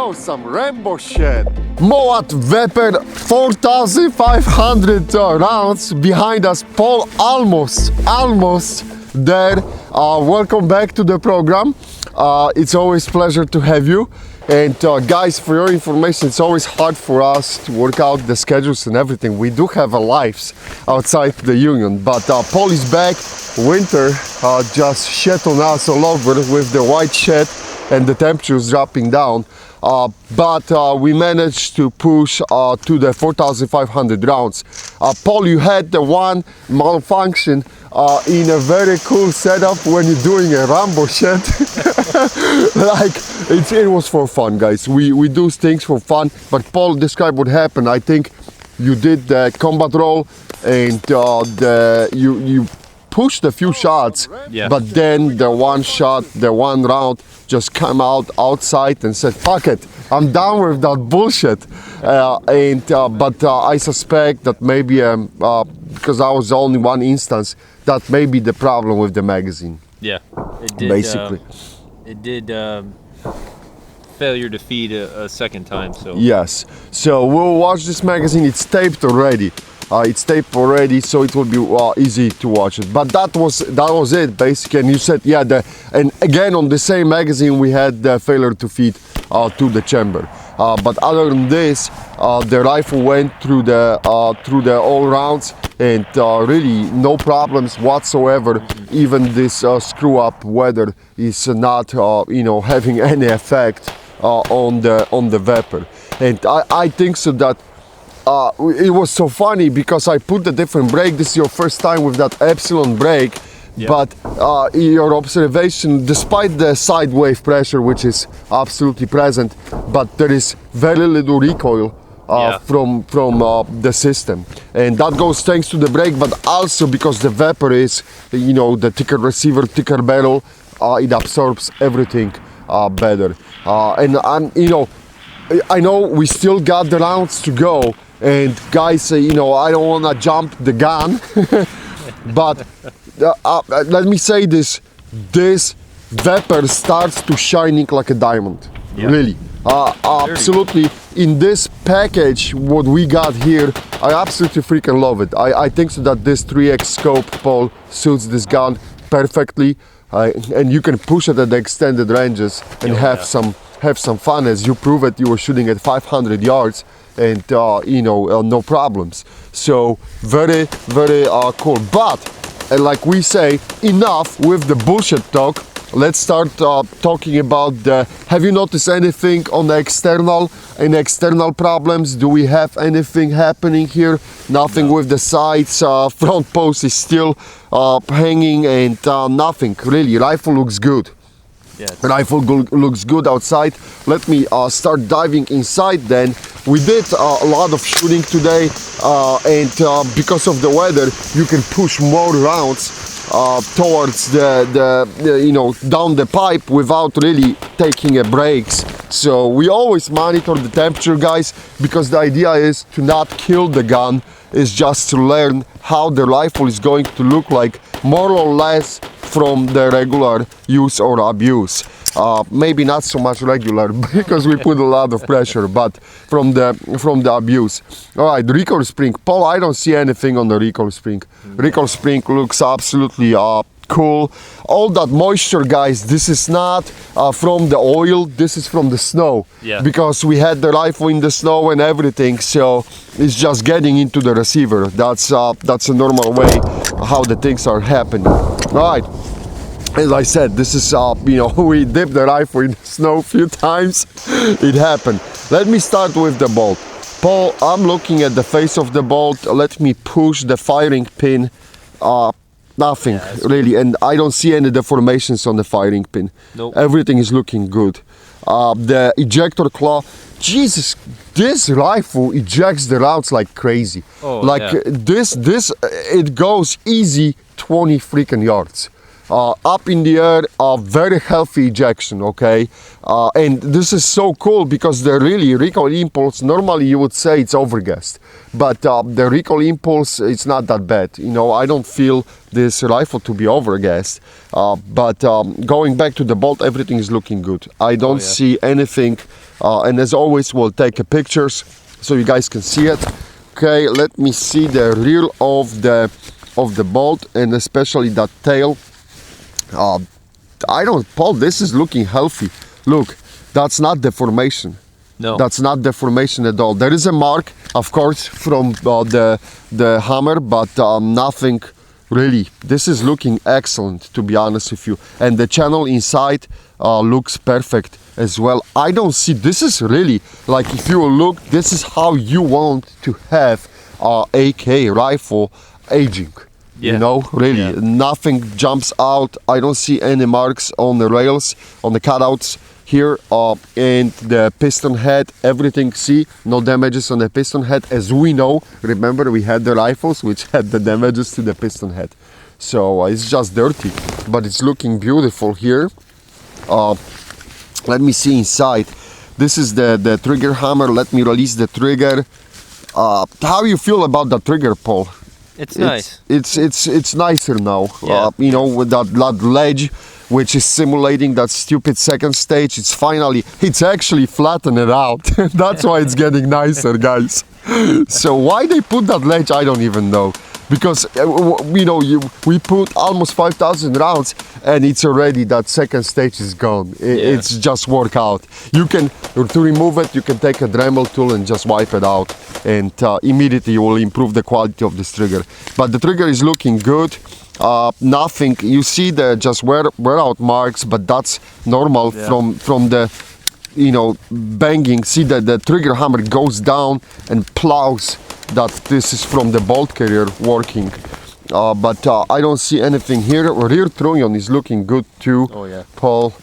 know, some Rambo shit. Moat Vepr 4500 rounds behind us. Paul almost there. Welcome back to the program. It's always a pleasure to have you. And guys, for your information, it's always hard for us to work out the schedules and everything. We do have lives outside the union, but Paul is back. Winter just shed on us all over with the white shed and the temperatures dropping down. But we managed to push to the 4,500 rounds. Paul, you had the one malfunction in a very cool setup when you're doing a Rambo shit. Like it was for fun, guys. We do things for fun. But Paul, describe what happened. I think you did the combat roll and you pushed a few shots, yeah. But then the one round just came out outside and said, fuck it, I'm done with that bullshit. But I suspect that maybe, because I was only one instance, that may be the problem with the magazine. Yeah, it did. Basically. It did failure to feed a second time, so. Yes, so we'll watch this magazine, it's taped already. So it will be easy to watch it. But that was it basically. And you said, yeah, and again on the same magazine we had the failure to feed to the chamber. But other than this, the rifle went through the all rounds and really no problems whatsoever. Even this screw up weather is not having any effect on the Vepr. And I think so that it was so funny because I put the different brake. This is your first time with that Epsilon brake, yeah. But your observation, despite the side wave pressure, which is absolutely present, but there is very little recoil from the system, and that goes thanks to the brake, but also because the Vepr is, the thicker receiver, thicker barrel, it absorbs everything better. And I know we still got the rounds to go. And guys, I don't want to jump the gun, but let me say this Vepr starts to shining like a diamond, yeah. Really. Absolutely. In this package, what we got here, I absolutely freaking love it. I think so that this 3x scope, Paul, suits this gun perfectly, and you can push it at the extended ranges and have some fun, as you prove it. You were shooting at 500 yards. And no problems. So very cool. But like we say, enough with the bullshit talk. Let's start talking about have you noticed anything on the external problems? Do we have anything happening here? Nothing. No. With the sides, front post is still hanging, and nothing really. Rifle looks good. Yeah, rifle looks good outside. Let me start diving inside then. We did a lot of shooting today, and because of the weather, you can push more rounds towards down the pipe without really taking a breaks. So we always monitor the temperature, guys, because the idea is to not kill the gun, is just to learn how the rifle is going to look like, more or less from the regular use or abuse. Maybe not so much regular because we put a lot of pressure, but from the abuse. All right, recoil spring. Paul, I don't see anything on the recoil spring. Recoil spring looks absolutely cool. All that moisture, guys, this is not from the oil, this is from the snow. Yeah. Because we had the rifle in the snow and everything, so it's just getting into the receiver. That's a normal way how the things are happening. All right. As I said, this is, we dipped the rifle in the snow a few times. It happened. Let me start with the bolt. Paul, I'm looking at the face of the bolt. Let me push the firing pin. Nothing, really. And I don't see any deformations on the firing pin. Nope. Everything is looking good. The ejector claw, Jesus, this rifle ejects the rounds like crazy. Oh, like this, it goes easy 20 freaking yards. Up in the air, very healthy ejection, okay? And this is so cool because the really recoil impulse, normally you would say it's overgassed, but the recoil impulse, it's not that bad. I don't feel this rifle to be overgassed, but going back to the bolt, everything is looking good. I don't see anything and as always we'll take a pictures so you guys can see it. Okay, let me see the rear of the bolt, and especially that tail. Paul, this is looking healthy. Look, that's not deformation. No, that's not deformation at all. There is a mark, of course, from the hammer, but nothing really. This is looking excellent, to be honest with you. And the channel inside looks perfect as well. I don't see, this is really, like, if you look, this is how you want to have AK rifle aging. yeah. You know, really, Yeah. nothing jumps out. I don't see any marks on the rails, on the cutouts here, and the piston head, everything, see, no damages on the piston head. As we know, remember, we had the rifles which had the damages to the piston head, so it's just dirty, but it's looking beautiful here. Let me see inside. This is the trigger hammer. Let me release the trigger. How you feel about the trigger, Paul? It's nice. It's nicer now. Yeah. You know, with that ledge, which is simulating that stupid second stage. It's actually flattened it out. That's why it's getting nicer, guys. So why they put that ledge, I don't even know. Because you know, we put almost 5,000 rounds, and it's already, that second stage is gone. It's just work out. You can, to remove it, you can take a Dremel tool and just wipe it out, and immediately you will improve the quality of this trigger. But the trigger is looking good. Nothing, you see the just wear out marks, but that's normal from the, you know, banging. See that the trigger hammer goes down and plows. That this is from the bolt carrier working, but I don't see anything here. Rear trunnion is looking good too. Oh yeah, Paul.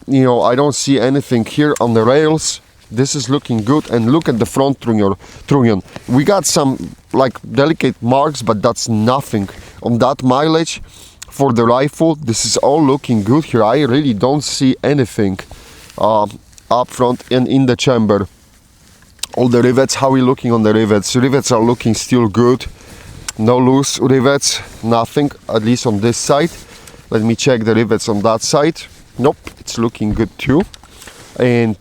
You know, I don't see anything here on the rails. This is looking good, and look at the front trunnion. We got some like delicate marks, but that's nothing on that mileage for the rifle. This is all looking good here. I really don't see anything up front and in the chamber. All the rivets, how are we looking on the rivets? Rivets are looking still good. No loose rivets, nothing, at least on this side. Let me check the rivets on that side. Nope, it's looking good too. And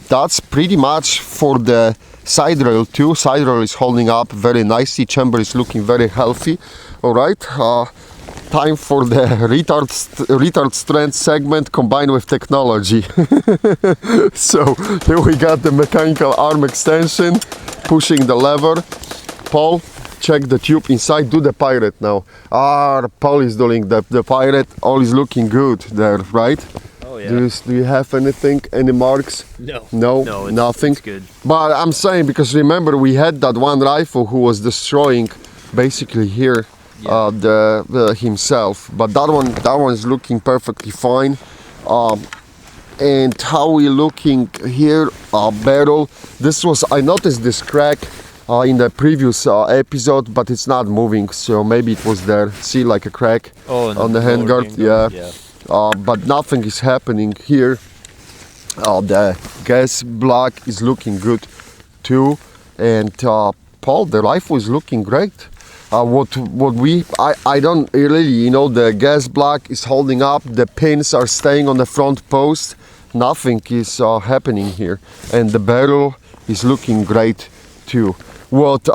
that's pretty much for the side rail too. Side rail is holding up very nicely. Chamber is looking very healthy. All right, time for the retard strength segment combined with technology. So here we got the mechanical arm extension, pushing the lever. Paul, check the tube inside. Do the pirate now. Paul is doing the pirate. All is looking good there, right? Oh yeah. Do you have anything, any marks? No. No, nothing. It's good. But I'm saying, because remember, we had that one rifle who was destroying basically here. Himself, but that one is looking perfectly fine. And how we looking here? Barrel. I noticed this crack in the previous episode, but it's not moving, so maybe it was there. See, like a crack on the handguard. But nothing is happening here. The gas block is looking good too, and Paul, the rifle is looking great. I don't really, you know, the gas block is holding up, the pins are staying on the front post, nothing is happening here, and the barrel is looking great too. What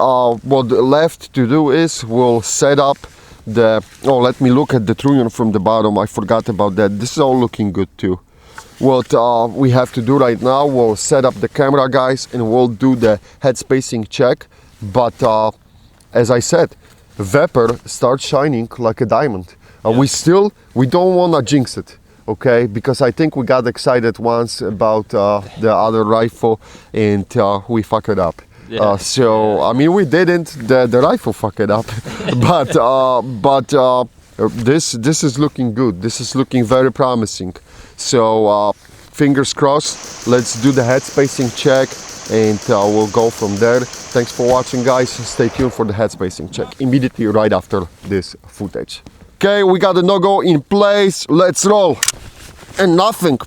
left to do is we'll set up let me look at the trunnion from the bottom. I forgot about that. This is all looking good too. What we have to do right now, we'll set up the camera, guys, and we'll do the head spacing check. But as I said, Vepr starts shining like a diamond. We don't want to jinx it, okay? Because I think we got excited once about the other rifle, and we fucked it up. I mean, we didn't. The rifle fucked it up, but this is looking good. This is looking very promising. So fingers crossed. Let's do the head spacing check, and we'll go from there. Thanks for watching, guys. Stay tuned for the head spacing check immediately right after this footage. Okay, we got the no-go in place. Let's roll. And nothing.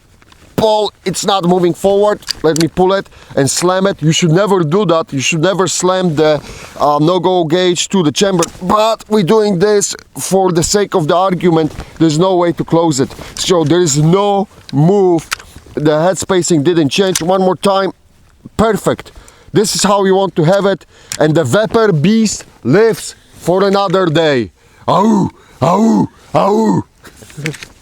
Paul, it's not moving forward. Let me pull it and slam it. You should never do that. You should never slam the no-go gauge to the chamber. But we're doing this for the sake of the argument. There's no way to close it. So there is no move the head spacing didn't change. One more time, perfect. This is how you want to have it, and the Vepr beast lives for another day. AHOO, AHOO, AHOO.